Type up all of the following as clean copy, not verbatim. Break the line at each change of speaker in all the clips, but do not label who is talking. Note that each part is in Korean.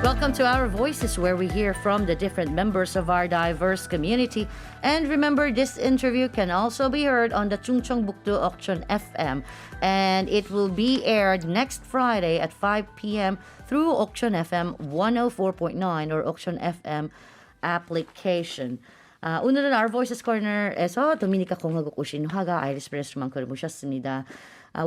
Welcome to Our Voices, where we hear from the different members of our diverse community. And remember, this interview can also be heard on the Chungcheongbukdo Auction FM. And it will be aired next Friday at 5 p.m. through Auction FM 104.9 or Auction FM application. 오늘은 Our Voices Corner에서 도미니카 공화국 오신 화가 아이리스 베레스만크를 모셨습니다.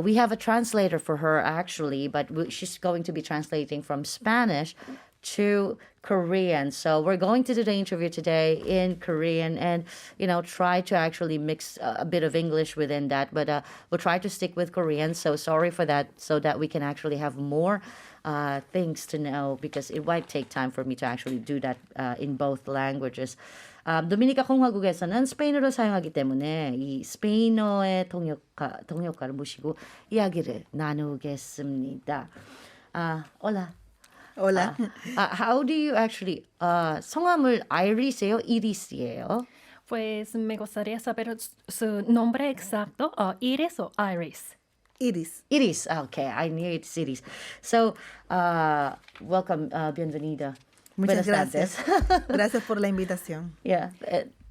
We have a translator for her actually, but she's going to be translating from Spanish to Korean. So we're going to do the interview today in Korean and, try to actually mix a bit of English within that. But we'll try to stick with Korean. So sorry for that, so that we can actually have more things to know, because it might take time for me to actually do that in both languages. 도미니카 공화국에서는 스페인어를 사용하기 때문에 이 스페인어의 통역가를 모시고 이야기를 나누겠습니다. Hola.
Hola.
How do you actually 성함을 아이리스예요, 이리스예요?
Pues me gustaría saber su nombre exacto, Iris o Iris.
Iris.
Iris. Okay, I knew it's Iris. So, welcome, bienvenida.
Muchas
Buenas
gracias.
tardes.
Gracias por la invitación.
Yeah.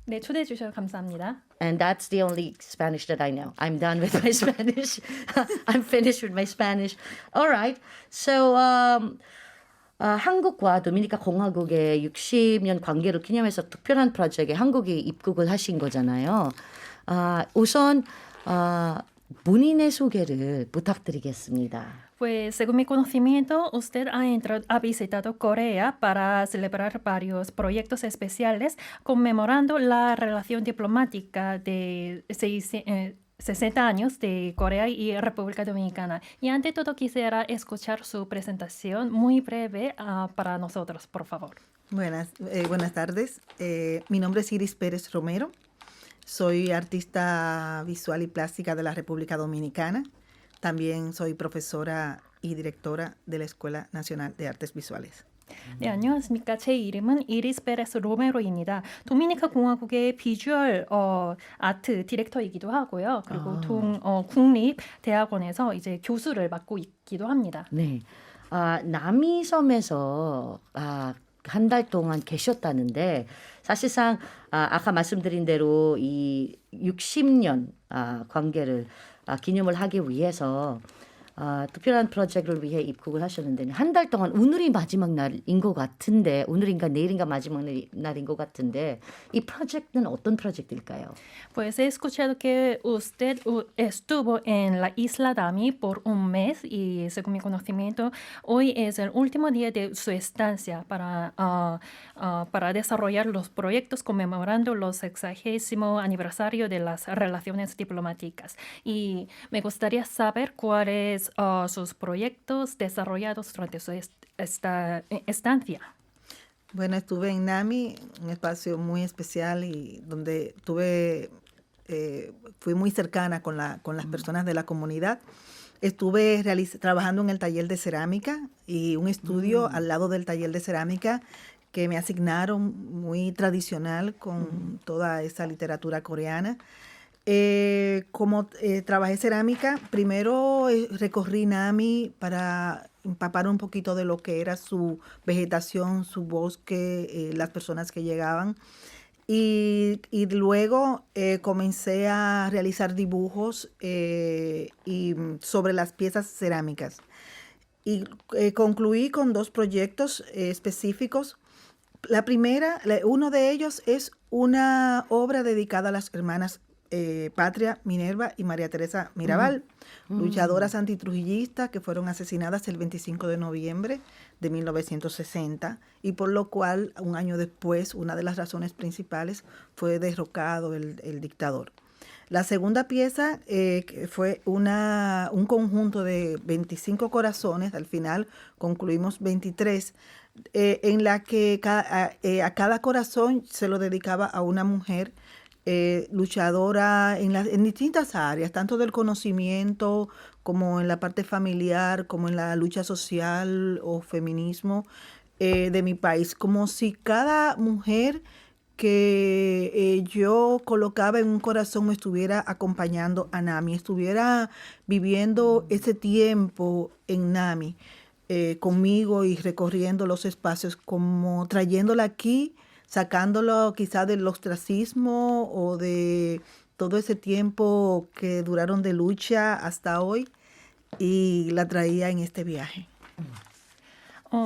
네, 초대해 주셔서 감사합니다.
And that's the only Spanish that I know. I'm done with my Spanish. I'm finished with my Spanish. All right. So, 한국과 도미니카 공화국의 60년 관계를 기념해서 특별한 프로젝트에 한국이 입국을 하신 거잖아요. 우선 본인의 소개를 부탁드리겠습니다.
Pues según mi conocimiento, usted ha visitado Corea para celebrar varios proyectos especiales conmemorando la relación diplomática de 60 años de Corea y República Dominicana. Y ante todo quisiera escuchar su presentación muy breve para nosotros, por favor.
Buenas tardes. Mi nombre es Iris Pérez Romero. Soy artista visual y plástica de la República Dominicana. También soy profesora y directora de la Escuela Nacional de Artes Visuales.
네, 안녕하십니까. 제 이름은 이리스 페레스 로메로입니다. 도미니카 공화국의 비주얼 아트 디렉터이기도 하고요. 그리고 국립대학원에서 이제 교수를 맡고 있기도 합니다.
네. 남이섬에서 한 달 동안 계셨다는데, 사실상 아까 말씀드린 대로 이 60년 관계를 기념을 하기 위해서 특별한 프로젝트를 위해 입국을 하셨는데, 한 달 동안 오늘이 마지막 날인 것 같은데, 오늘인가 내일인가 마지막 날인 것 같은데, 이 프로젝트는 어떤 프로젝트일까요?
Pues he escuchado que usted estuvo en la isla Dami por un mes y según mi conocimiento, hoy es el último día de su estancia para desarrollar los proyectos conmemorando los 60º aniversario de las relaciones diplomáticas. Y me gustaría saber cuáles sus proyectos desarrollados durante su estancia.
Bueno, estuve en NAMI, un espacio muy especial y donde fui muy cercana con las personas de la comunidad. Estuve trabajando en el taller de cerámica y un estudio al lado del taller de cerámica que me asignaron muy tradicional con toda esa literatura coreana. Como trabajé cerámica, primero recorrí NAMI para empapar un poquito de lo que era su vegetación, su bosque, las personas que llegaban. Y luego comencé a realizar dibujos sobre las piezas cerámicas. Y concluí con 2 proyectos específicos. La primera, uno de ellos es una obra dedicada a las hermanas Patria Minerva y María Teresa Mirabal, luchadoras antitrujillistas que fueron asesinadas el 25 de noviembre de 1960 y por lo cual un año después una de las razones principales fue derrocado el dictador. La segunda pieza fue un conjunto de 25 corazones, al final concluimos 23, en la que a cada corazón se lo dedicaba a una mujer luchadora en distintas áreas, tanto del conocimiento como en la parte familiar, como en la lucha social o feminismo de mi país, como si cada mujer que yo colocaba en un corazón me estuviera acompañando a NAMI, estuviera viviendo ese tiempo en NAMI. conmigo y recorriendo los espacios, como trayéndola aquí, sacándolo quizá del ostracismo o de todo ese tiempo que duraron de lucha hasta hoy, y la traía en este viaje.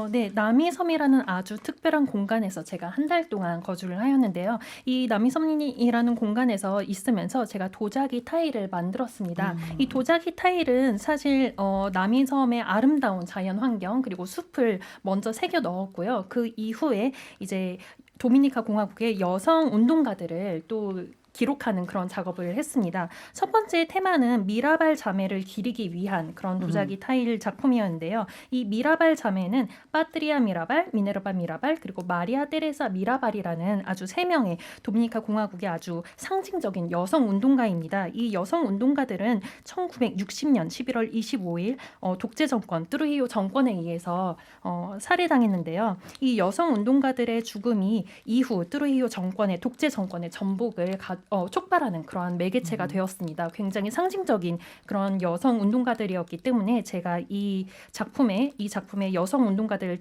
네, 남이섬이라는 아주 특별한 공간에서 제가 한 달 동안 거주를 하였는데요. 이 남이섬이라는 공간에서 있으면서 제가 도자기 타일을 만들었습니다. 이 도자기 타일은 사실 남이섬의 아름다운 자연 환경 그리고 숲을 먼저 새겨 넣었고요. 그 이후에 이제 도미니카 공화국의 여성 운동가들을 또 기록하는 그런 작업을 했습니다. 첫 번째 테마는 미라발 자매를 기리기 위한 그런 도자기 타일 작품이었는데요. 이 미라발 자매는 파트리아 미라발, 미네르바 미라발, 그리고 마리아 테레사 미라발이라는 아주 세 명의 도미니카 공화국의 아주 상징적인 여성 운동가입니다. 이 여성 운동가들은 1960년 11월 25일 독재 정권, 트루히오 정권에 의해서 살해당했는데요. 이 여성 운동가들의 죽음이 이후 트루히오 정권의 독재 정권의 전복을 촉발하는 그런 매개체가 되었습니다. 굉장히 상징적인 그런 여성 운동가들이었기 때문에 제가 이 작품에 여성 운동가들을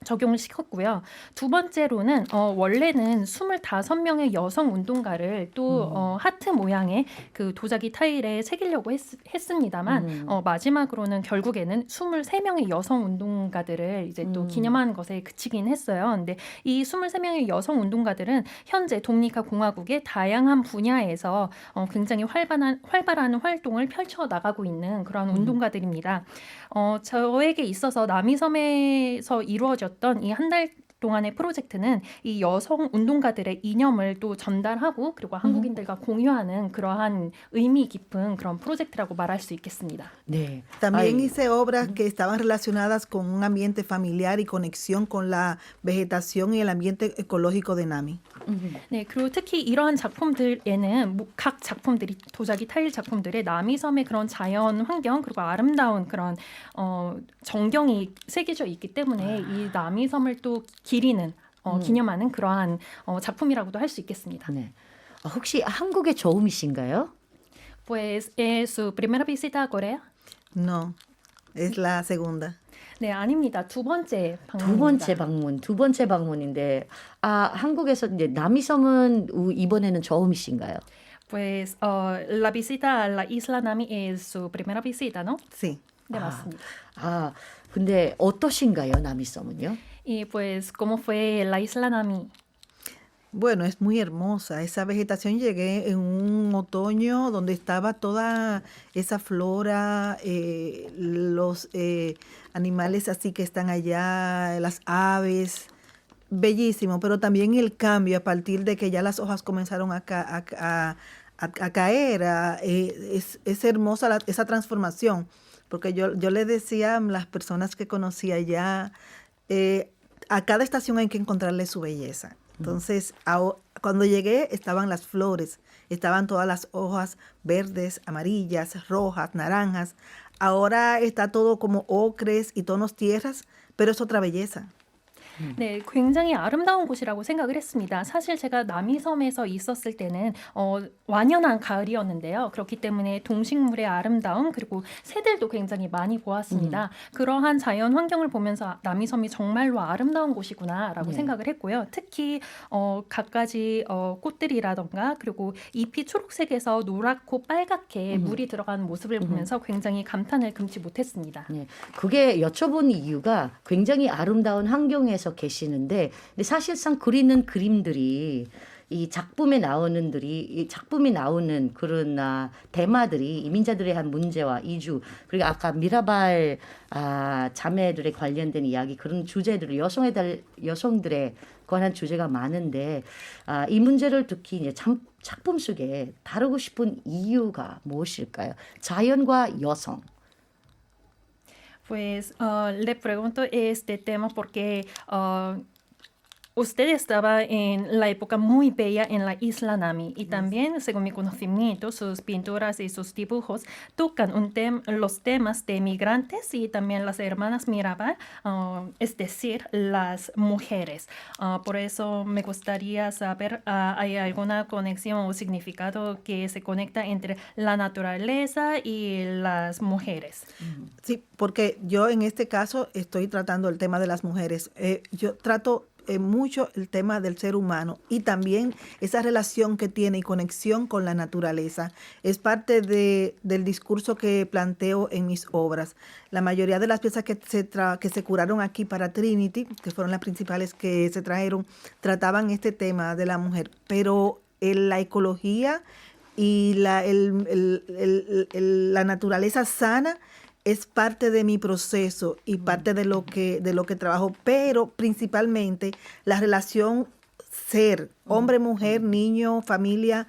적용을 시켰고요. 두 번째로는 원래는 25명의 여성 운동가를 또 하트 모양의 그 도자기 타일에 새기려고 했습니다만 마지막으로는 결국에는 23명의 여성 운동가들을 이제 또 기념하는 것에 그치긴 했어요. 근데 이 23명의 여성 운동가들은 현재 도미니카 공화국의 다양한 분야에서 굉장히 활발한 활동을 펼쳐 나가고 있는 그런 운동가들입니다. 저에게 있어서 남이섬에서 이루어졌던 이 한 달 동안의 프로젝트는 이 여성 운동가들의 이념을 또 전달하고 그리고 한국인들과 공유하는 그러한 의미 깊은 그런 프로젝트라고 말할 수 있겠습니다.
네.
También
아이,
hice obras que estaban relacionadas con un ambiente familiar y conexión con la vegetación y el ambiente ecológico de Nami.
네, 그리고 특히 이러한 작품들에는 각 작품들이 도자기 타일 작품들의 남이섬의 그런 자연 환경 그리고 아름다운 그런 정경이 새겨져 있기 때문에 이 남이섬을 또 기리는 기념하는 그러한 작품이라고도 할 수 있겠습니다.
네. 혹시 한국에 처음이신가요?
Pues es su primera visita a Corea?
No, es la segunda.
네, 아닙니다. 두 번째 방문입니다.
두 번째 방문인데 한국에서 이제 남이섬은 이번에는 처음이신가요?
Pues la visita a la isla Nami es su primera visita, ¿no?
Sí.
네, 맞습니다.
근데 어떠신가요, 남이섬은요?
Y pues, ¿cómo fue la isla Nami?
Bueno, es muy hermosa. Esa vegetación llegué en un otoño donde estaba toda esa flora, los animales así que están allá, las aves. Bellísimo, pero también el cambio a partir de que ya las hojas comenzaron a caer. Es hermosa esa transformación, porque yo le decía a las personas que conocía allá, a cada estación hay que encontrarle su belleza. Entonces, cuando llegué estaban las flores, estaban todas las hojas verdes, amarillas, rojas, naranjas. Ahora está todo como ocres y tonos tierras, pero es otra belleza.
네, 굉장히 아름다운 곳이라고 생각을 했습니다. 사실 제가 남이섬에서 있었을 때는 완연한 가을이었는데요. 그렇기 때문에 동식물의 아름다움 그리고 새들도 굉장히 많이 보았습니다. 그러한 자연 환경을 보면서 남이섬이 정말로 아름다운 곳이구나라고 생각을 했고요. 특히 갖가지 꽃들이라던가 그리고 잎이 초록색에서 노랗고 빨갛게 물이 들어가는 모습을 보면서 굉장히 감탄을 금치 못했습니다.
네, 그게 여쭤본 이유가 굉장히 아름다운 환경에서 계시는데 근데 사실상 그리는 그림들이 이 작품이 나오는 그런 테마들이 이민자들의 한 문제와 이주 그리고 아까 미라발 자매들에 관련된 이야기 그런 주제들을 여성들에 관한 주제가 많은데 이 문제를 특히 이제 작품 속에 다루고 싶은 이유가 무엇일까요? 자연과 여성.
Pues le pregunto este tema porque usted estaba en la época muy bella en la isla Nami y también, según mi conocimiento, sus pinturas y sus dibujos tocan los temas de migrantes y también las hermanas Mirabal, es decir, las mujeres. Por eso me gustaría saber, ¿hay alguna conexión o significado que se conecta entre la naturaleza y las mujeres?
Sí, porque yo en este caso estoy tratando el tema de las mujeres. Yo trato mucho el tema del ser humano y también esa relación que tiene y conexión con la naturaleza. Es parte del discurso que planteo en mis obras. La mayoría de las piezas que se curaron aquí para Trinity, que fueron las principales que se trajeron, trataban este tema de la mujer, pero la ecología y la naturaleza sana es parte de mi proceso y parte de lo que trabajo, pero principalmente la relación ser, hombre, mujer, niño, familia,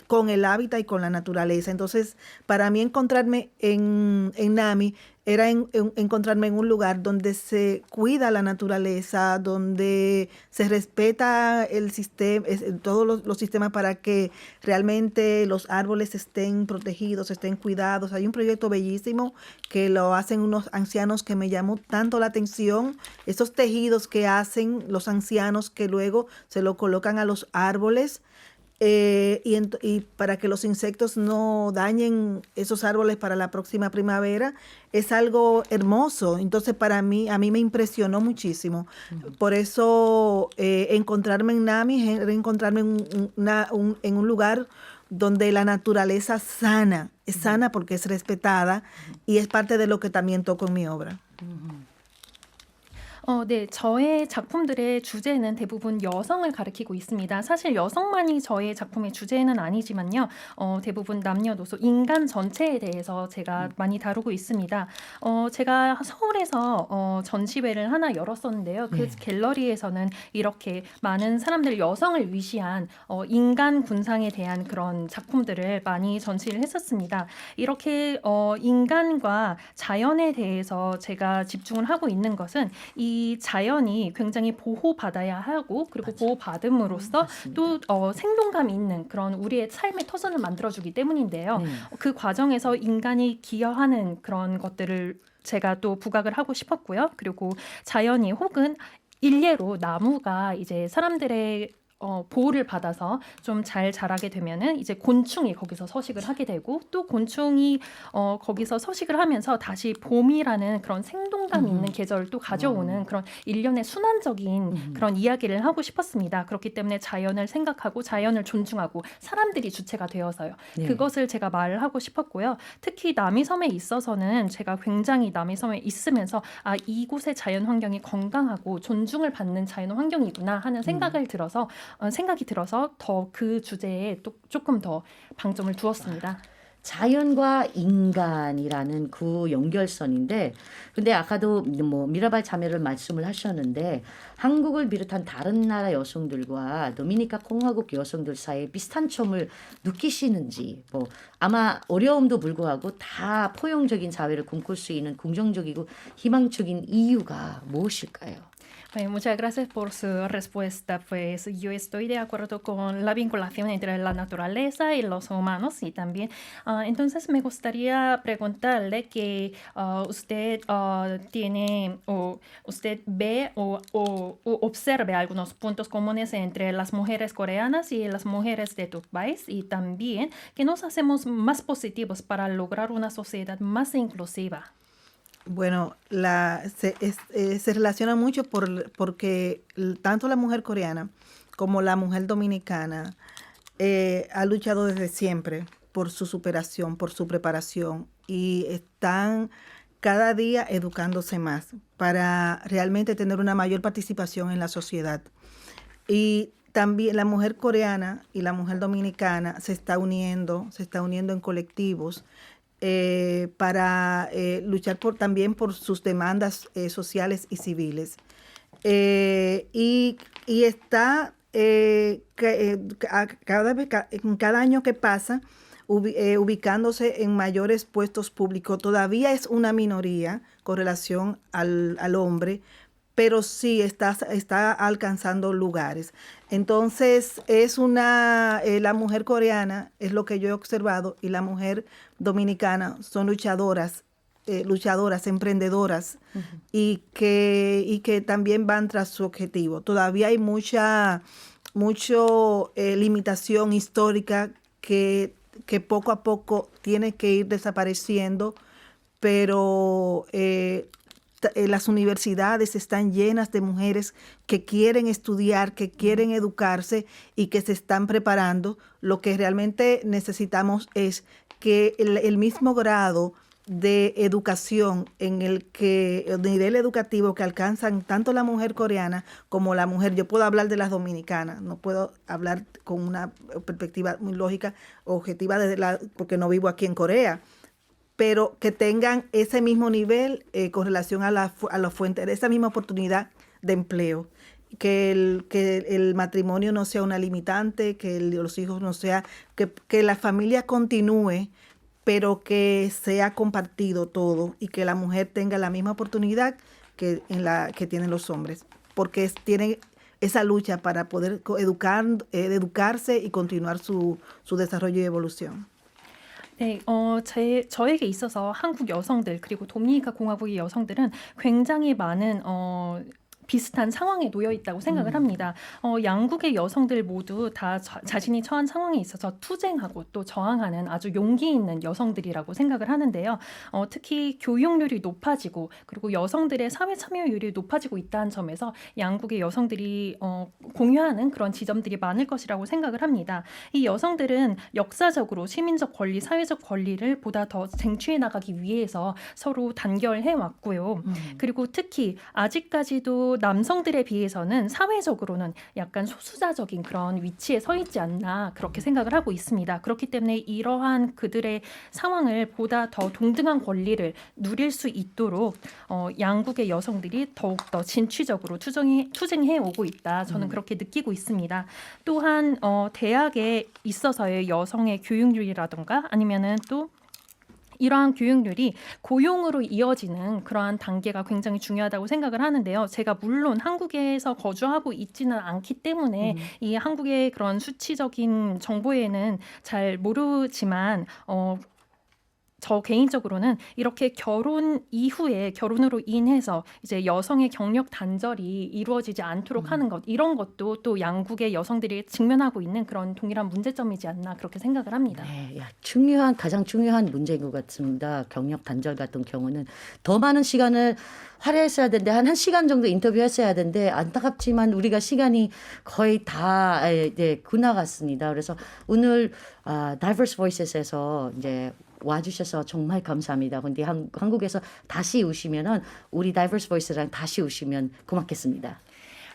con el hábitat y con la naturaleza. Entonces, para mí encontrarme en Nami era encontrarme en un lugar donde se cuida la naturaleza, donde se respeta el sistema, todos los sistemas para que realmente los árboles estén protegidos, estén cuidados. Hay un proyecto bellísimo que lo hacen unos ancianos que me llamó tanto la atención, esos tejidos que hacen los ancianos que luego se lo colocan a los árboles. Y para que los insectos no dañen esos árboles para la próxima primavera, es algo hermoso. Entonces, a mí me impresionó muchísimo. Por eso, encontrarme en Nami es encontrarme en un lugar donde la naturaleza es sana porque es respetada y es parte de lo que también toco en mi obra.
네, 저의 작품들의 주제는 대부분 여성을 가리키고 있습니다. 사실 여성만이 저의 작품의 주제는 아니지만요. 대부분 남녀노소, 인간 전체에 대해서 제가 많이 다루고 있습니다. 제가 서울에서 전시회를 하나 열었었는데요. 그 갤러리에서는 이렇게 많은 사람들, 여성을 위시한 인간 군상에 대한 그런 작품들을 많이 전시를 했었습니다. 이렇게 인간과 자연에 대해서 제가 집중을 하고 있는 것은 이 자연이 굉장히 보호받아야 하고 그리고 보호받음으로써 또 생동감 있는 그런 우리의 삶의 터전을 만들어주기 때문인데요. 그 과정에서 인간이 기여하는 그런 것들을 제가 또 부각을 하고 싶었고요. 그리고 자연이 혹은 일례로 나무가 이제 사람들의 보호를 받아서 좀 잘 자라게 되면은 이제 곤충이 거기서 서식을 하게 되고 또 곤충이 거기서 서식을 하면서 다시 봄이라는 그런 생동감 있는 계절을 또 가져오는 그런 일련의 순환적인 그런 이야기를 하고 싶었습니다. 그렇기 때문에 자연을 생각하고 자연을 존중하고 사람들이 주체가 되어서요. 그것을 제가 말을 하고 싶었고요. 특히 남이섬에 있어서는 제가 굉장히 남이섬에 있으면서 이곳의 자연 환경이 건강하고 존중을 받는 자연 환경이구나 하는 생각이 들어서 더 그 주제에 또 조금 더 방점을 두었습니다.
자연과 인간이라는 그 연결선인데, 근데 아까도 뭐 미라발 자매를 말씀을 하셨는데, 한국을 비롯한 다른 나라 여성들과 도미니카 공화국 여성들 사이에 비슷한 점을 느끼시는지, 뭐 아마 어려움도 불구하고 다 포용적인 사회를 꿈꿀 수 있는 긍정적이고 희망적인 이유가 무엇일까요?
Muchas gracias por su respuesta. Pues yo estoy de acuerdo con la vinculación entre la naturaleza y los humanos y también, entonces me gustaría preguntarle que usted tiene o usted ve o observe algunos puntos comunes entre las mujeres coreanas y las mujeres de tu país y también que nos hacemos más positivos para lograr una sociedad más inclusiva.
Bueno, se relaciona mucho porque tanto la mujer coreana como la mujer dominicana ha luchado desde siempre por su superación, por su preparación y están cada día educándose más para realmente tener una mayor participación en la sociedad. Y también la mujer coreana y la mujer dominicana se está uniendo en colectivos para luchar también por sus demandas sociales y civiles. Y está cada año que pasa ubicándose en mayores puestos públicos. Todavía es una minoría con relación al hombre, pero sí está alcanzando lugares. Entonces, la mujer coreana, es lo que yo he observado, y la mujer dominicana son luchadoras, emprendedoras, y que también van tras su objetivo. Todavía hay mucha limitación histórica que poco a poco tiene que ir desapareciendo, pero las universidades están llenas de mujeres que quieren estudiar, que quieren educarse y que se están preparando. Lo que realmente necesitamos es que el mismo grado de educación el nivel educativo que alcanzan tanto la mujer coreana como la mujer, yo puedo hablar de las dominicanas, no puedo hablar con una perspectiva muy lógica, objetiva, porque no vivo aquí en Corea, pero que tengan ese mismo nivel con relación a la fuente, esa misma oportunidad de empleo. Que el matrimonio no sea una limitante, que los hijos no sea, que la familia continúe, pero que sea compartido todo y que la mujer tenga la misma oportunidad que tienen los hombres, porque tienen esa lucha para poder educarse y continuar su desarrollo y evolución.
네, 저에게 있어서 한국 여성들 그리고 도미니카 공화국의 여성들은 굉장히 많은 비슷한 상황에 놓여 있다고 생각을 합니다. 양국의 여성들 모두 다 자신이 처한 상황에 있어서 투쟁하고 또 저항하는 아주 용기 있는 여성들이라고 생각을 하는데요. 특히 교육률이 높아지고 그리고 여성들의 사회 참여율이 높아지고 있다는 점에서 양국의 여성들이 공유하는 그런 지점들이 많을 것이라고 생각을 합니다. 이 여성들은 역사적으로 시민적 권리, 사회적 권리를 보다 더 쟁취해 나가기 위해서 서로 단결해 왔고요. 그리고 특히 아직까지도 남성들에 비해서는 사회적으로는 약간 소수자적인 그런 위치에 서 있지 않나 그렇게 생각을 하고 있습니다. 그렇기 때문에 이러한 그들의 상황을 보다 더 동등한 권리를 누릴 수 있도록 양국의 여성들이 더욱더 진취적으로 투쟁해 오고 있다. 저는 그렇게 느끼고 있습니다. 또한 대학에 있어서의 여성의 교육률이라든가 아니면은 또 이러한 교육률이 고용으로 이어지는 그러한 단계가 굉장히 중요하다고 생각을 하는데요. 제가 물론 한국에서 거주하고 있지는 않기 때문에 이 한국의 그런 수치적인 정보에는 잘 모르지만 저 개인적으로는 이렇게 결혼 이후에 결혼으로 인해서 이제 여성의 경력 단절이 이루어지지 않도록 하는 것 이런 것도 또 양국의 여성들이 직면하고 있는 그런 동일한 문제점이지 않나 그렇게 생각을 합니다.
네, 가장 중요한 문제인 것 같습니다. 경력 단절 같은 경우는 더 많은 시간을 할애했어야 되는데 한 1시간 정도 인터뷰했어야 되는데 안타깝지만 우리가 시간이 거의 다 지나갔습니다. 그래서 오늘 Diverse Voices에서 이제 와주셔서 정말 감사합니다. 근데 한국에서 다시 오시면은 우리 Diverse Voices랑 다시 오시면 고맙겠습니다.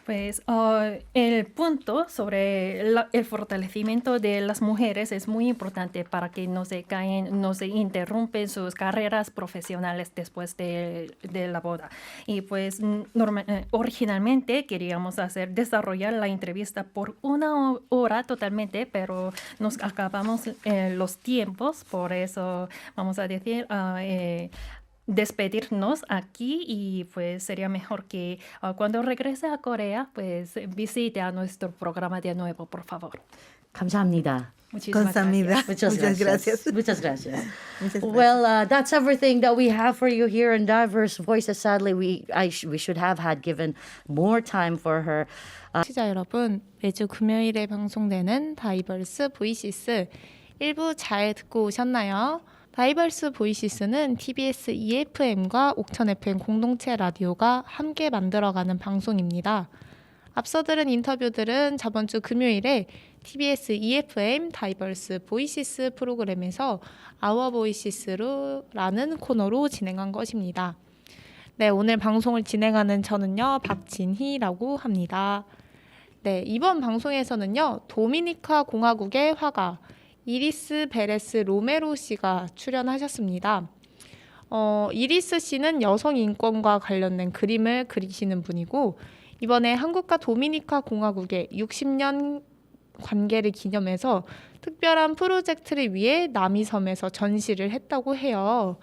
Pues el punto sobre el fortalecimiento de las mujeres es muy importante para que no se caen, no se interrumpen sus carreras profesionales después de la boda. Y pues originalmente queríamos desarrollar la entrevista por 1 hora totalmente, pero nos acabamos los tiempos, por eso vamos a decir despedirnos aquí y pues sería mejor que cuando regrese a Corea pues visite a nuestro programa de nuevo, por favor.
감사합니다.
Muchísimas
감사합니다.
gracias.
Muchas gracias.
Muchas gracias.
Muchas gracias.
Well, that's everything that we have for you here in Diverse Voices. Sadly, we should have had given more time for her.
시청자 여러분, 매주 금요일에 방송되는 다이버스 보이시스 1부 잘 듣고 오셨나요? 다이버스 보이시스는 TBS EFM과 옥천 FM 공동체 라디오가 함께 만들어가는 방송입니다. 앞서 들은 인터뷰들은 저번 주 금요일에 TBS EFM 다이버스 보이시스 프로그램에서 아워 보이시스라는 코너로 진행한 것입니다. 네, 오늘 방송을 진행하는 저는요, 박진희라고 합니다. 네, 이번 방송에서는요, 도미니카 공화국의 화가 이리스 베레스 로메로 씨가 출연하셨습니다. 이리스 씨는 여성 인권과 관련된 그림을 그리시는 분이고 이번에 한국과 도미니카 공화국의 60년 관계를 기념해서 특별한 프로젝트를 위해 남이섬에서 전시를 했다고 해요.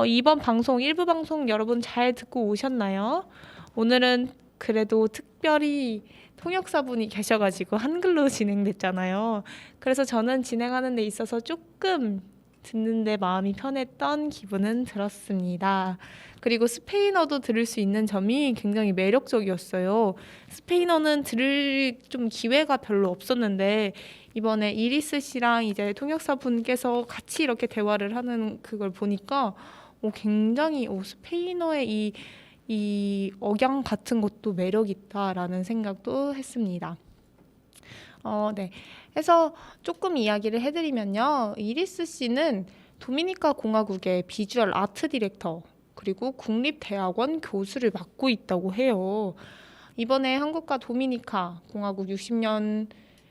이번 방송 1부 방송 여러분 잘 듣고 오셨나요? 오늘은 그래도 특별히 통역사분이 계셔가지고 한글로 진행됐잖아요. 그래서 저는 진행하는 데 있어서 조금 듣는데 마음이 편했던 기분은 들었습니다. 그리고 스페인어도 들을 수 있는 점이 굉장히 매력적이었어요. 스페인어는 들을 좀 기회가 별로 없었는데 이번에 이리스 씨랑 이제 통역사분께서 같이 이렇게 대화를 하는 그걸 보니까 굉장히 스페인어의 이 억양 같은 것도 매력 있다라는 생각도 했습니다. 네. 해서 조금 이야기를 해드리면요. 이리스 씨는 도미니카 공화국의 비주얼 아트 디렉터 그리고 국립대학원 교수를 맡고 있다고 해요. 이번에 한국과 도미니카 공화국 60년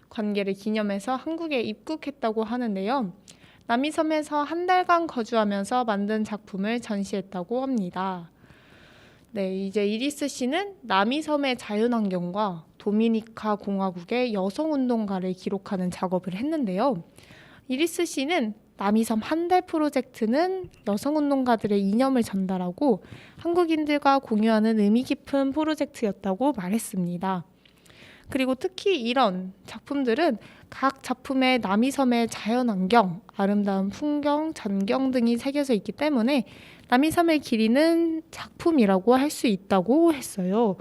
관계를 기념해서 한국에 입국했다고 하는데요. 남이섬에서 한 달간 거주하면서 만든 작품을 전시했다고 합니다. 네, 이제 이리스 씨는 남이섬의 자연환경과 도미니카 공화국의 여성운동가를 기록하는 작업을 했는데요. 이리스 씨는 남이섬 한 달 프로젝트는 여성운동가들의 이념을 전달하고 한국인들과 공유하는 의미 깊은 프로젝트였다고 말했습니다. 그리고 특히 이런 작품들은 각 작품에 남이섬의 자연환경, 아름다운 풍경, 전경 등이 새겨져 있기 때문에 남이섬을 기리는 작품이라고 할 수 있다고 했어요.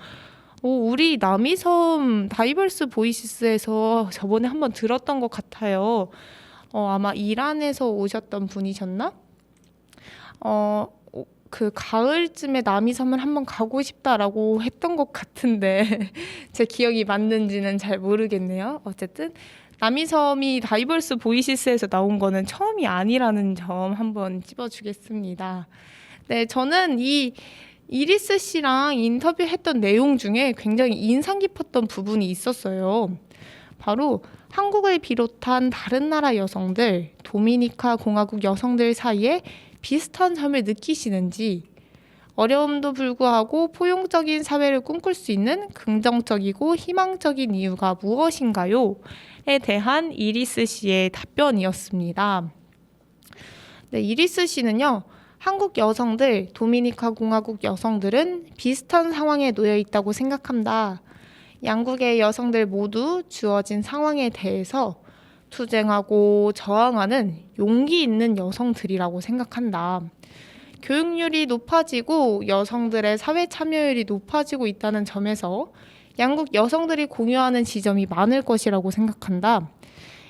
우리 남이섬 다이버스 보이시스에서 저번에 한번 들었던 것 같아요. 아마 이란에서 오셨던 분이셨나? 그 가을쯤에 남이섬을 한번 가고 싶다라고 했던 것 같은데 제 기억이 맞는지는 잘 모르겠네요. 어쨌든 남이섬이 다이버스 보이시스에서 나온 거는 처음이 아니라는 점 한번 찝어주겠습니다. 네, 저는 이 이리스 씨랑 인터뷰했던 내용 중에 굉장히 인상 깊었던 부분이 있었어요. 바로 한국을 비롯한 다른 나라 여성들, 도미니카 공화국 여성들 사이에 비슷한 점을 느끼시는지, 어려움도 불구하고 포용적인 사회를 꿈꿀 수 있는 긍정적이고 희망적인 이유가 무엇인가요? 에 대한 이리스 씨의 답변이었습니다. 네, 이리스 씨는요. 한국 여성들, 도미니카 공화국 여성들은 비슷한 상황에 놓여 있다고 생각한다. 양국의 여성들 모두 주어진 상황에 대해서 투쟁하고 저항하는 용기 있는 여성들이라고 생각한다. 교육률이 높아지고 여성들의 사회 참여율이 높아지고 있다는 점에서 양국 여성들이 공유하는 지점이 많을 것이라고 생각한다.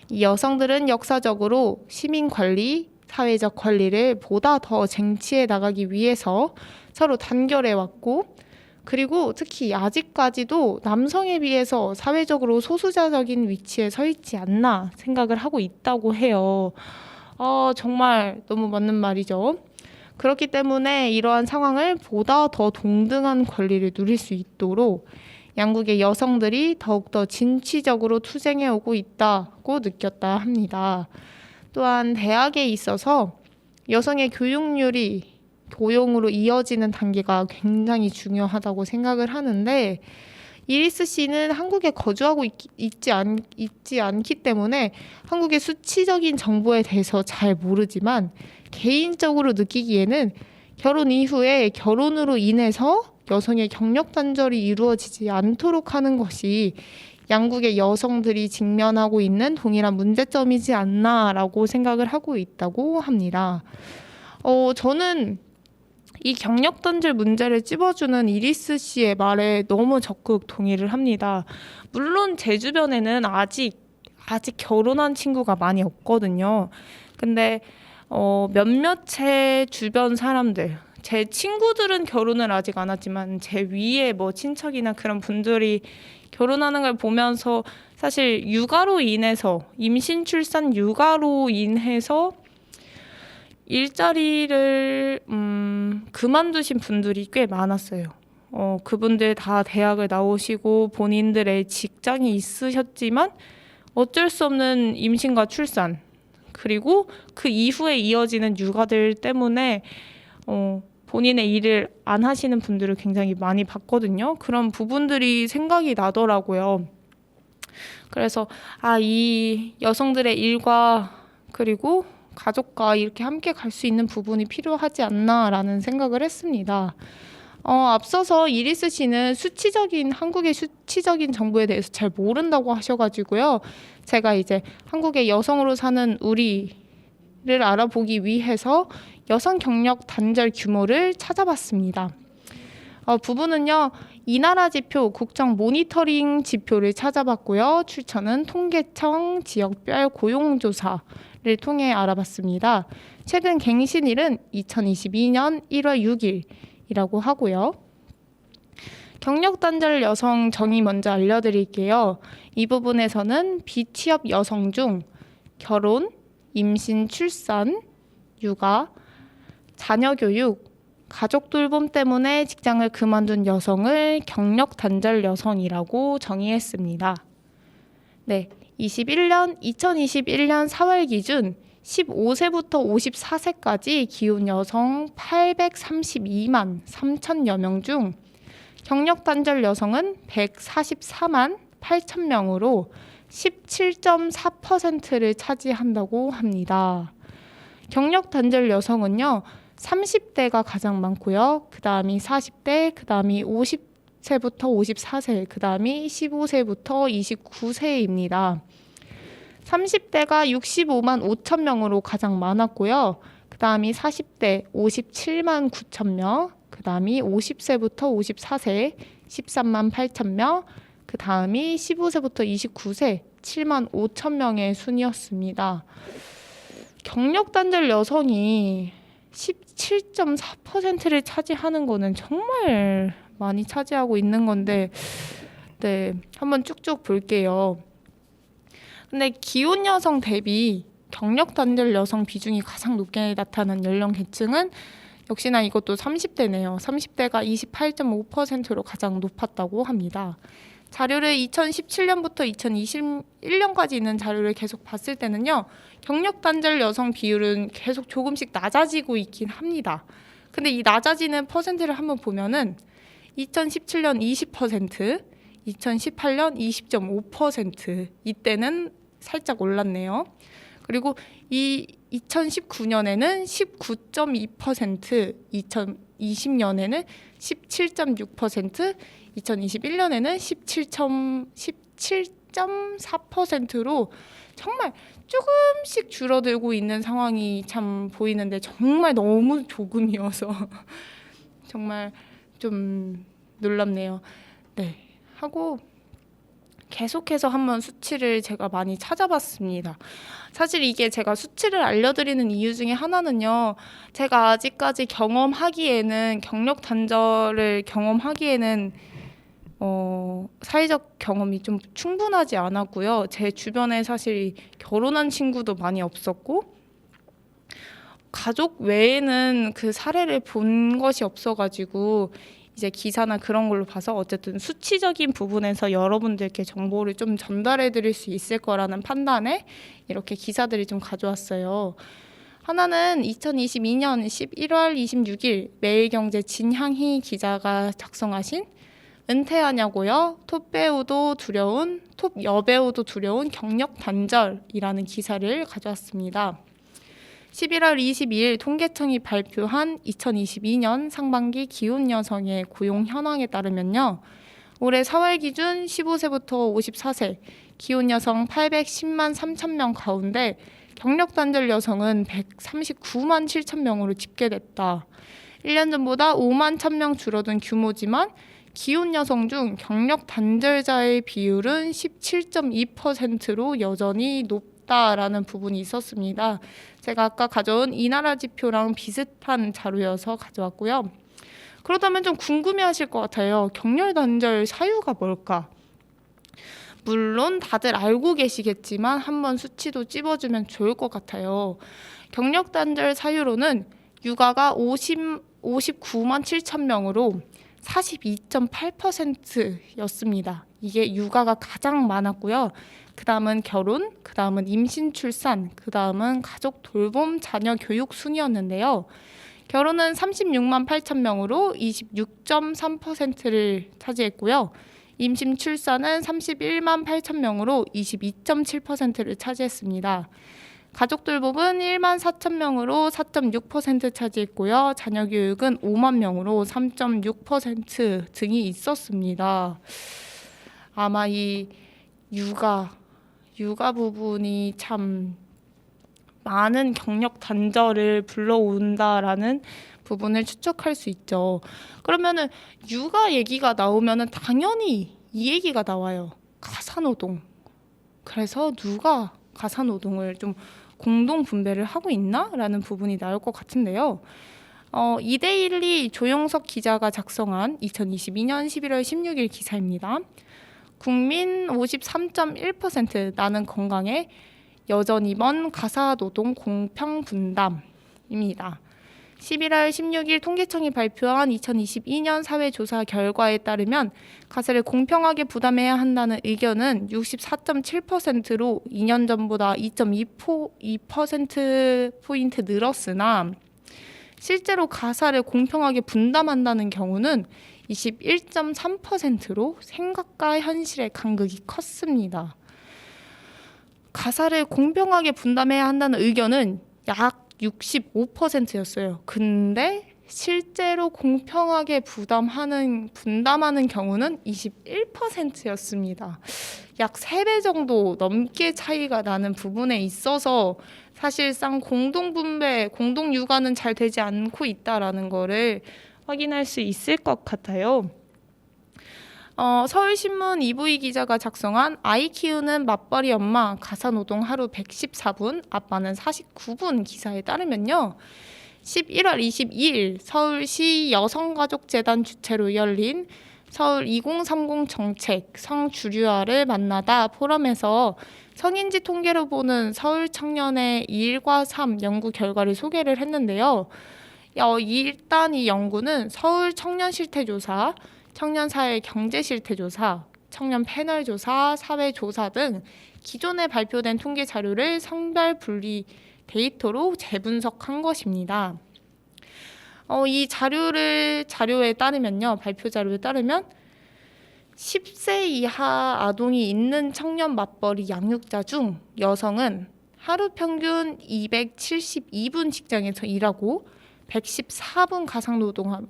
이 여성들은 역사적으로 시민 관리, 사회적 권리를 보다 더 쟁취해 나가기 위해서 서로 단결해 왔고, 그리고 특히 아직까지도 남성에 비해서 사회적으로 소수자적인 위치에 서 있지 않나 생각을 하고 있다고 해요. 정말 너무 맞는 말이죠. 그렇기 때문에 이러한 상황을 보다 더 동등한 권리를 누릴 수 있도록 양국의 여성들이 더욱더 진취적으로 투쟁해 오고 있다고 느꼈다 합니다. 또한 대학에 있어서 여성의 교육률이 고용으로 이어지는 단계가 굉장히 중요하다고 생각을 하는데, 이리스 씨는 한국에 거주하고 있지 않기 때문에 한국의 수치적인 정보에 대해서 잘 모르지만 개인적으로 느끼기에는 결혼 이후에 결혼으로 인해서 여성의 경력 단절이 이루어지지 않도록 하는 것이 양국의 여성들이 직면하고 있는 동일한 문제점이지 않나라고 생각을 하고 있다고 합니다. 저는 이 경력 단절 문제를 찝어주는 이리스 씨의 말에 너무 적극 동의를 합니다. 물론 제 주변에는 아직 결혼한 친구가 많이 없거든요. 근데 몇몇 제 주변 사람들, 제 친구들은 결혼을 아직 안 했지만 제 위에 친척이나 그런 분들이 결혼하는 걸 보면서 사실 육아로 인해서, 임신, 출산, 육아로 인해서 일자리를 그만두신 분들이 꽤 많았어요. 그분들 다 대학을 나오시고 본인들의 직장이 있으셨지만 어쩔 수 없는 임신과 출산, 그리고 그 이후에 이어지는 육아들 때문에 본인의 일을 안 하시는 분들을 굉장히 많이 봤거든요. 그런 부분들이 생각이 나더라고요. 그래서 이 여성들의 일과 그리고 가족과 이렇게 함께 갈 수 있는 부분이 필요하지 않나라는 생각을 했습니다. 앞서서 이리스 씨는 한국의 수치적인 정보에 대해서 잘 모른다고 하셔가지고요. 제가 이제 한국의 여성으로 사는 우리를 알아보기 위해서 여성 경력 단절 규모를 찾아봤습니다. 부분은요, 이 나라 지표 국정 모니터링 지표를 찾아봤고요. 출처는 통계청 지역별 고용조사를 통해 알아봤습니다. 최근 갱신일은 2022년 1월 6일이라고 하고요. 경력 단절 여성 정의 먼저 알려드릴게요. 이 부분에서는 비취업 여성 중 결혼, 임신, 출산, 육아, 자녀 교육, 가족 돌봄 때문에 직장을 그만둔 여성을 경력 단절 여성이라고 정의했습니다. 네, 2021년 4월 기준 15세부터 54세까지 기혼 여성 832만 3천여 명 중 경력 단절 여성은 144만 8천 명으로 17.4%를 차지한다고 합니다. 경력 단절 여성은요, 30대가 가장 많고요. 그 다음이 40대, 그 다음이 50세부터 54세, 그 다음이 15세부터 29세입니다. 30대가 65만 5천 명으로 가장 많았고요. 그 다음이 40대 57만 9천 명, 그 다음이 50세부터 54세 13만 8천 명, 그 다음이 15세부터 29세 7만 5천 명의 순이었습니다. 경력 단절 여성이 17.4%를 차지하는 거는 정말 많이 차지하고 있는 건데, 네, 한번 쭉쭉 볼게요. 근데 기혼 여성 대비 경력 단절 여성 비중이 가장 높게 나타난 연령 계층은 역시나 이것도 30대네요. 30대가 28.5%로 가장 높았다고 합니다. 자료를 2017년부터 2021년까지 있는 자료를 계속 봤을 때는요, 경력 단절 여성 비율은 계속 조금씩 낮아지고 있긴 합니다. 근데 이 낮아지는 퍼센트를 한번 보면은 2017년 20%, 2018년 20.5%, 이때는 살짝 올랐네요. 그리고 이 2019년에는 19.2%, 2020년에는 17.6%, 2021년에는 17.4%로 정말 조금씩 줄어들고 있는 상황이 참 보이는데 정말 너무 조금이어서 정말 좀 놀랍네요. 네, 하고 계속해서 한번 수치를 제가 많이 찾아봤습니다. 사실 이게 제가 수치를 알려드리는 이유 중에 하나는요, 제가 아직까지 경력 단절을 경험하기에는 사회적 경험이 좀 충분하지 않았고요. 제 주변에 사실 결혼한 친구도 많이 없었고, 가족 외에는 그 사례를 본 것이 없어가지고 이제 기사나 그런 걸로 봐서 어쨌든 수치적인 부분에서 여러분들께 정보를 좀 전달해 드릴 수 있을 거라는 판단에 이렇게 기사들이 좀 가져왔어요. 하나는 2022년 11월 26일 매일경제 진향희 기자가 작성하신 은퇴하냐고요? 톱 여배우도 두려운 경력 단절이라는 기사를 가져왔습니다. 11월 22일 통계청이 발표한 2022년 상반기 기혼 여성의 고용 현황에 따르면요, 올해 4월 기준 15세부터 54세 기혼 여성 810만 3천 명 가운데 경력 단절 여성은 139만 7천 명으로 집계됐다. 1년 전보다 5만 1천 명 줄어든 규모지만 기혼 여성 중 경력 단절자의 비율은 17.2%로 여전히 높다라는 부분이 있었습니다. 제가 아까 가져온 이 나라 지표랑 비슷한 자료여서 가져왔고요. 그렇다면 좀 궁금해하실 것 같아요. 경력 단절 사유가 뭘까? 물론 다들 알고 계시겠지만 한번 수치도 찝어주면 좋을 것 같아요. 경력 단절 사유로는 육아가 59만 7천 명으로 42.8%였습니다. 이게 육아가 가장 많았고요. 그 다음은 결혼, 그 다음은 임신, 출산, 그 다음은 가족 돌봄, 자녀 교육 순이었는데요. 결혼은 36만 8천 명으로 26.3%를 차지했고요. 임신, 출산은 31만 8천 명으로 22.7%를 차지했습니다. 가족 돌봄은 1만 4천 명으로 4.6% 차지했고요. 자녀 교육은 5만 명으로 3.6% 등이 있었습니다. 아마 이 육아 부분이 참 많은 경력 단절을 불러온다라는 부분을 추측할 수 있죠. 그러면은 육아 얘기가 나오면은 당연히 이 얘기가 나와요. 가사노동. 그래서 누가 가사노동을 좀 공동 분배를 하고 있나라는 부분이 나올 것 같은데요. 이데일리 조용석 기자가 작성한 2022년 11월 16일 기사입니다. 국민 53.1% 나는 건강에 여전히 먼 가사노동 공평분담입니다. 11월 16일 통계청이 발표한 2022년 사회조사 결과에 따르면 가사를 공평하게 부담해야 한다는 의견은 64.7%로 2년 전보다 2.2%포인트 늘었으나 실제로 가사를 공평하게 분담한다는 경우는 21.3%로 생각과 현실의 간극이 컸습니다. 가사를 공평하게 분담해야 한다는 의견은 약 65%였어요. 근데 실제로 공평하게 분담하는 경우는 21%였습니다. 약 3배 정도 넘게 차이가 나는 부분에 있어서 사실상 공동분배, 공동육아는 잘 되지 않고 있다라는 거를 확인할 수 있을 것 같아요. 서울신문 이부희 기자가 작성한 아이 키우는 맞벌이 엄마 가사노동 하루 114분, 아빠는 49분 기사에 따르면요. 11월 22일 서울시 여성가족재단 주최로 열린 서울 2030 정책 성주류화를 만나다 포럼에서 성인지 통계로 보는 서울 청년의 2일과 3 연구 결과를 소개를 했는데요. 일단 이 연구는 서울 청년 실태조사, 청년 사회 경제 실태조사, 청년 패널 조사, 사회 조사 등 기존에 발표된 통계 자료를 성별 분리 데이터로 재분석한 것입니다. 이 자료에 따르면요, 발표 자료에 따르면 10세 이하 아동이 있는 청년 맞벌이 양육자 중 여성은 하루 평균 272분 직장에서 일하고 114분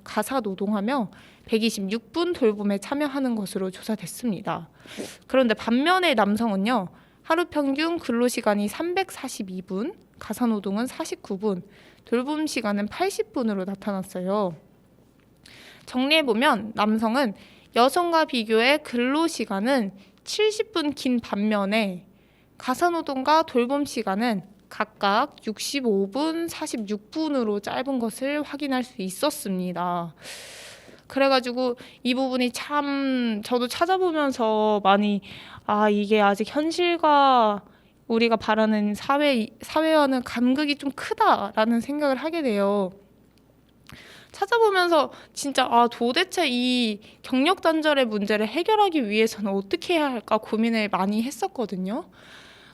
가사노동하며 126분 돌봄에 참여하는 것으로 조사됐습니다. 그런데 반면에 남성은요, 하루 평균 근로시간이 342분, 가사노동은 49분, 돌봄 시간은 80분으로 나타났어요. 정리해보면 남성은 여성과 비교해 근로시간은 70분 긴 반면에 가사노동과 돌봄 시간은 각각 65분, 46분으로 짧은 것을 확인할 수 있었습니다. 그래가지고 이 부분이 참 저도 찾아보면서 많이 이게 아직 현실과 우리가 바라는 사회와는 간극이 좀 크다라는 생각을 하게 돼요. 찾아보면서 진짜 도대체 이 경력 단절의 문제를 해결하기 위해서는 어떻게 해야 할까 고민을 많이 했었거든요.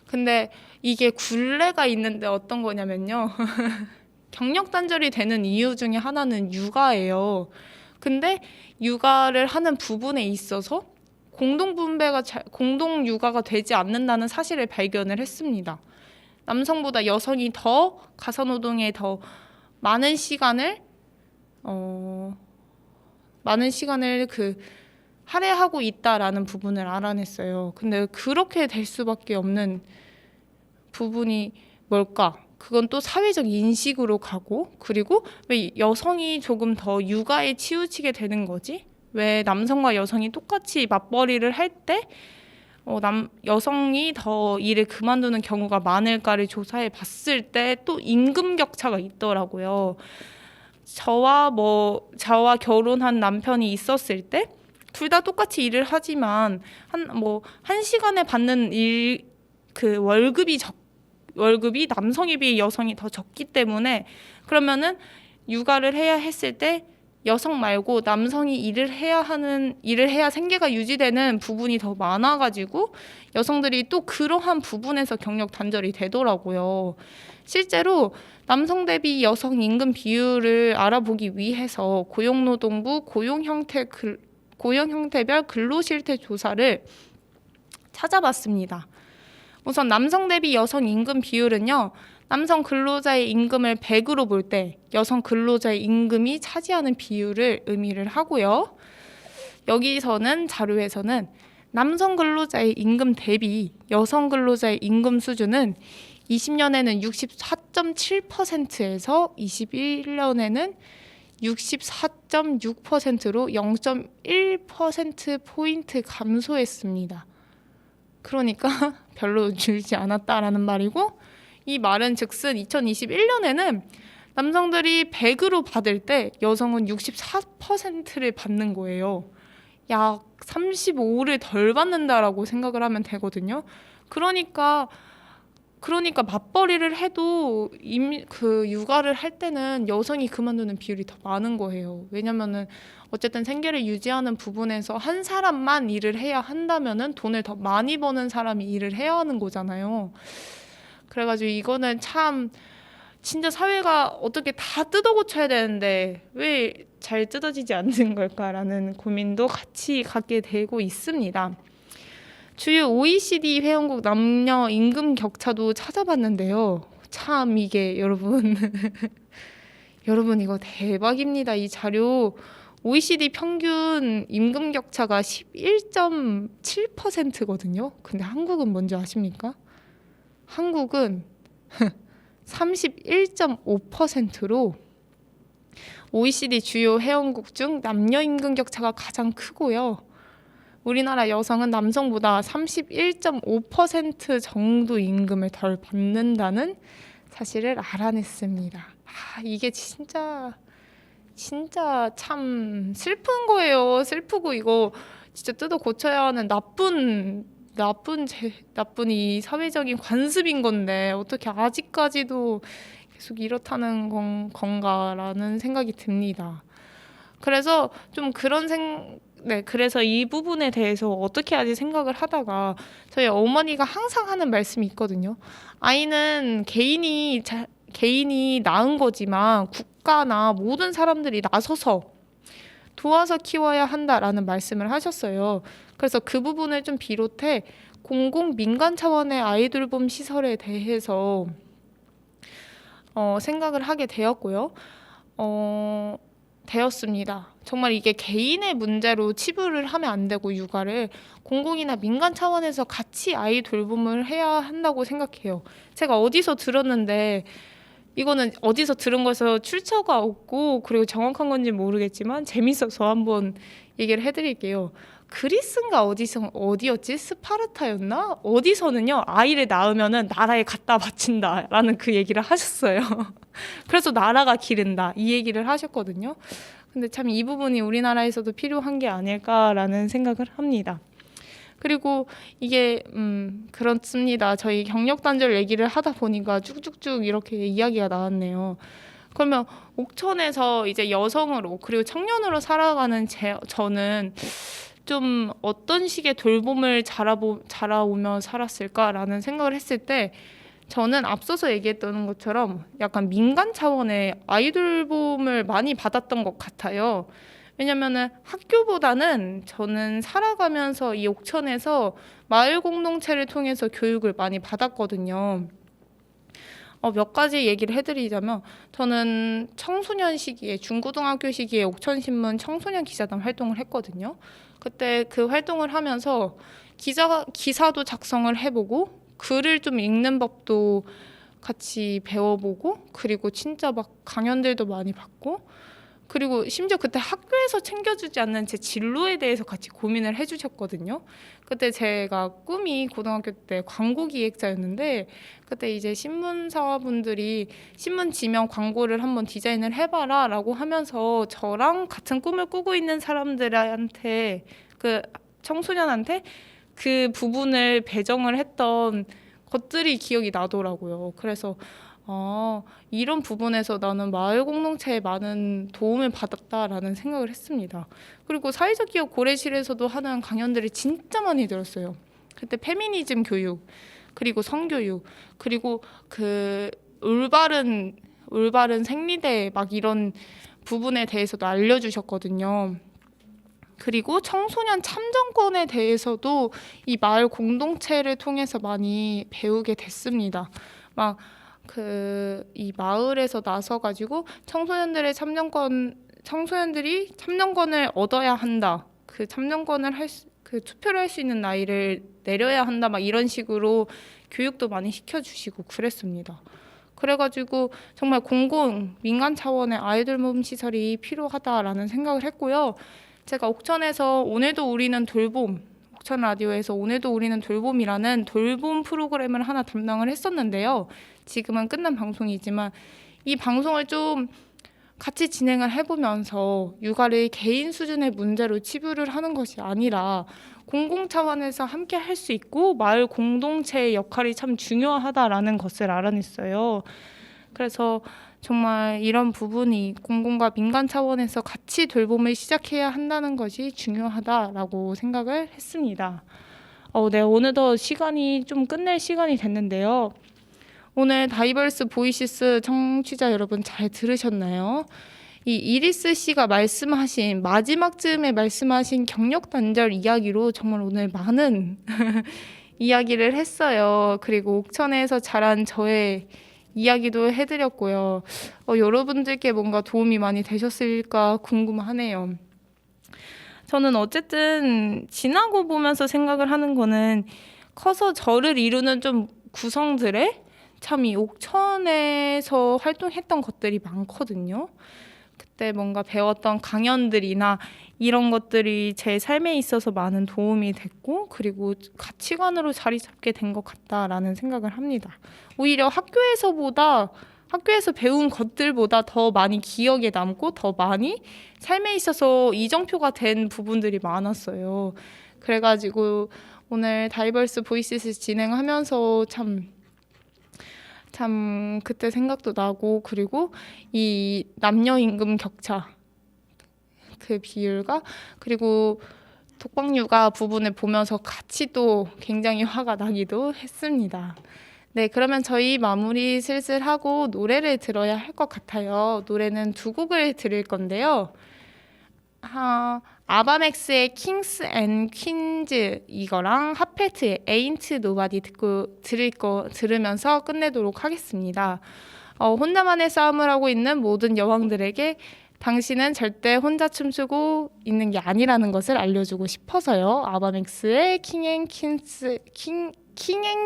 근데 이게 굴레가 있는데 어떤 거냐면요. 경력 단절이 되는 이유 중에 하나는 육아예요. 근데 육아를 하는 부분에 있어서 공동 육아가 되지 않는다는 사실을 발견을 했습니다. 남성보다 여성이 더 가사노동에 더 많은 시간을 할애하고 있다라는 부분을 알아냈어요. 근데 그렇게 될 수밖에 없는 부분이 뭘까? 그건 또 사회적 인식으로 가고, 그리고 왜 여성이 조금 더 육아에 치우치게 되는 거지? 왜 남성과 여성이 똑같이 맞벌이를 할 때 여성이 더 일을 그만두는 경우가 많을까를 조사해 봤을 때 또 임금 격차가 있더라고요. 저와 결혼한 남편이 있었을 때 둘 다 똑같이 일을 하지만 한 시간에 받는 월급이 남성에 비해 여성이 더 적기 때문에, 그러면은 육아를 해야 했을 때 여성 말고 남성이 일을 해야 생계가 유지되는 부분이 더 많아가지고 여성들이 또 그러한 부분에서 경력 단절이 되더라고요. 실제로 남성 대비 여성 임금 비율을 알아보기 위해서 고용노동부 고용 형태별 근로실태 조사를 찾아봤습니다. 우선 남성 대비 여성 임금 비율은요. 남성 근로자의 임금을 100으로 볼 때 여성 근로자의 임금이 차지하는 비율을 의미를 하고요. 여기서는 자료에서는 남성 근로자의 임금 대비 여성 근로자의 임금 수준은 20년에는 64.7%에서 21년에는 64.6%로 0.1%포인트 감소했습니다. 그러니까 별로 줄지 않았다라는 말이고, 이 말은 즉슨 2021년에는 남성들이 100으로 받을 때 여성은 64%를 받는 거예요. 약 35를 덜 받는다라고 생각을 하면 되거든요. 그러니까 맞벌이를 해도 육아를 할 때는 여성이 그만두는 비율이 더 많은 거예요. 왜냐면은 어쨌든 생계를 유지하는 부분에서 한 사람만 일을 해야 한다면은 돈을 더 많이 버는 사람이 일을 해야 하는 거잖아요. 그래가지고 이거는 참 진짜 사회가 어떻게 다 뜯어 고쳐야 되는데 왜 잘 뜯어지지 않는 걸까라는 고민도 같이 갖게 되고 있습니다. 주요 OECD 회원국 남녀 임금 격차도 찾아봤는데요. 참 이게 여러분 여러분 이거 대박입니다. 이 자료 OECD 평균 임금 격차가 11.7%거든요. 근데 한국은 뭔지 아십니까? 한국은 31.5%로 OECD 주요 회원국 중 남녀 임금 격차가 가장 크고요. 우리나라 여성은 남성보다 31.5% 정도 임금을 덜 받는다는 사실을 알아냈습니다. 이게 진짜 참 슬픈 거예요. 슬프고 이거 진짜 뜯어 고쳐야 하는 나쁜 이 사회적인 관습인 건데 어떻게 아직까지도 계속 이렇다는 건가라는 생각이 듭니다. 그래서 좀 그래서 이 부분에 대해서 어떻게 하지 생각을 하다가 저희 어머니가 항상 하는 말씀이 있거든요. 아이는 개인이 낳은 거지만 국가나 모든 사람들이 나서서 도와서 키워야 한다라는 말씀을 하셨어요. 그래서 그 부분을 좀 비롯해 공공 민간 차원의 아이돌봄 시설에 대해서 생각을 하게 되었고요. 되었습니다. 정말 이게 개인의 문제로 치부를 하면 안 되고 육아를 공공이나 민간 차원에서 같이 아이 돌봄을 해야 한다고 생각해요. 제가 어디서 들었는데 이거는 어디서 들은 거에서 출처가 없고 그리고 정확한 건지 모르겠지만 재밌어서 한번 얘기를 해드릴게요. 그리스인가 어디였지? 스파르타였나? 어디서는요 아이를 낳으면은 나라에 갖다 바친다라는 그 얘기를 하셨어요. 그래서 나라가 기른다 이 얘기를 하셨거든요. 근데 참 이 부분이 우리나라에서도 필요한 게 아닐까라는 생각을 합니다. 그리고 이게 그렇습니다. 저희 경력 단절 얘기를 하다 보니까 쭉쭉쭉 이렇게 이야기가 나왔네요. 그러면 옥천에서 이제 여성으로 그리고 청년으로 살아가는 저는 좀 어떤 식의 돌봄을 자라오며 살았을까라는 생각을 했을 때 저는 앞서서 얘기했던 것처럼 약간 민간 차원의 아이돌봄을 많이 받았던 것 같아요. 왜냐면은 학교보다는 저는 살아가면서 이 옥천에서 마을 공동체를 통해서 교육을 많이 받았거든요. 몇 가지 얘기를 해드리자면 저는 청소년 시기에 중고등학교 시기에 옥천신문 청소년 기자단 활동을 했거든요. 그때 그 활동을 하면서 기사도 작성을 해보고 글을 좀 읽는 법도 같이 배워보고 그리고 진짜 막 강연들도 많이 받고 그리고 심지어 그때 학교에서 챙겨주지 않는 제 진로에 대해서 같이 고민을 해주셨거든요. 그때 제가 꿈이 고등학교 때 광고 기획자였는데 그때 이제 신문사분들이 신문 지명 광고를 한번 디자인을 해봐라 라고 하면서 저랑 같은 꿈을 꾸고 있는 사람들한테 그 청소년한테 그 부분을 배정을 했던 것들이 기억이 나더라고요. 그래서 이런 부분에서 나는 마을 공동체에 많은 도움을 받았다라는 생각을 했습니다. 그리고 사회적 기업 고래실에서도 하는 강연들을 진짜 많이 들었어요. 그때 페미니즘 교육, 그리고 성교육, 그리고 그 올바른 생리대 막 이런 부분에 대해서도 알려주셨거든요. 그리고 청소년 참정권에 대해서도 이 마을 공동체를 통해서 많이 배우게 됐습니다. 막 이 마을에서 나서 가지고 청소년들이 참정권을 얻어야 한다. 그 참정권을 투표를 할 수 있는 나이를 내려야 한다. 막 이런 식으로 교육도 많이 시켜주시고 그랬습니다. 그래가지고 정말 민간 차원의 아이돌 모임 시설이 필요하다라는 생각을 했고요. 제가 옥천 라디오에서 오늘도 우리는 돌봄이라는 돌봄 프로그램을 하나 담당을 했었는데요. 지금은 끝난 방송이지만 이 방송을 좀 같이 진행을 해보면서 육아를 개인 수준의 문제로 치부를 하는 것이 아니라 공공 차원에서 함께 할 수 있고 마을 공동체의 역할이 참 중요하다라는 것을 알아냈어요. 그래서 정말 이런 부분이 공공과 민간 차원에서 같이 돌봄을 시작해야 한다는 것이 중요하다라고 생각을 했습니다. 네, 어느덧 시간이 좀 끝낼 시간이 됐는데요. 오늘 다이버스 보이시스 청취자 여러분 잘 들으셨나요? 이 이리스 씨가 마지막쯤에 말씀하신 경력 단절 이야기로 정말 오늘 많은 이야기를 했어요. 그리고 옥천에서 자란 저의 이야기도 해드렸고요. 여러분들께 뭔가 도움이 많이 되셨을까 궁금하네요. 저는 어쨌든 지나고 보면서 생각을 하는 거는 커서 저를 이루는 좀 구성들의 참 이 옥천에서 활동했던 것들이 많거든요. 그때 뭔가 배웠던 강연들이나 이런 것들이 제 삶에 있어서 많은 도움이 됐고 그리고 가치관으로 자리 잡게 된 것 같다라는 생각을 합니다. 오히려 학교에서 배운 것들보다 더 많이 기억에 남고 더 많이 삶에 있어서 이정표가 된 부분들이 많았어요. 그래가지고 오늘 다이버스 보이시스 진행하면서 참 그때 생각도 나고 그리고 이 남녀 임금 격차 그 비율과 그리고 독박육아 부분을 보면서 같이 또 굉장히 화가 나기도 했습니다. 네, 그러면 저희 마무리 슬슬 하고 노래를 들어야 할 것 같아요. 노래는 2곡을 들을 건데요. 아바맥스의 킹스 앤 퀸즈 이거랑 핫펠트의 Ain't Nobody 들으면서 끝내도록 하겠습니다. 혼자만의 싸움을 하고 있는 모든 여왕들에게 당신은 절대 혼자 춤추고 있는 게 아니라는 것을 알려주고 싶어서요. 아바맥스의 킹 앤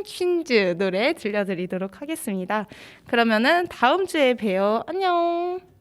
퀸즈 노래 들려드리도록 하겠습니다. 그러면은 다음 주에 봬요. 안녕.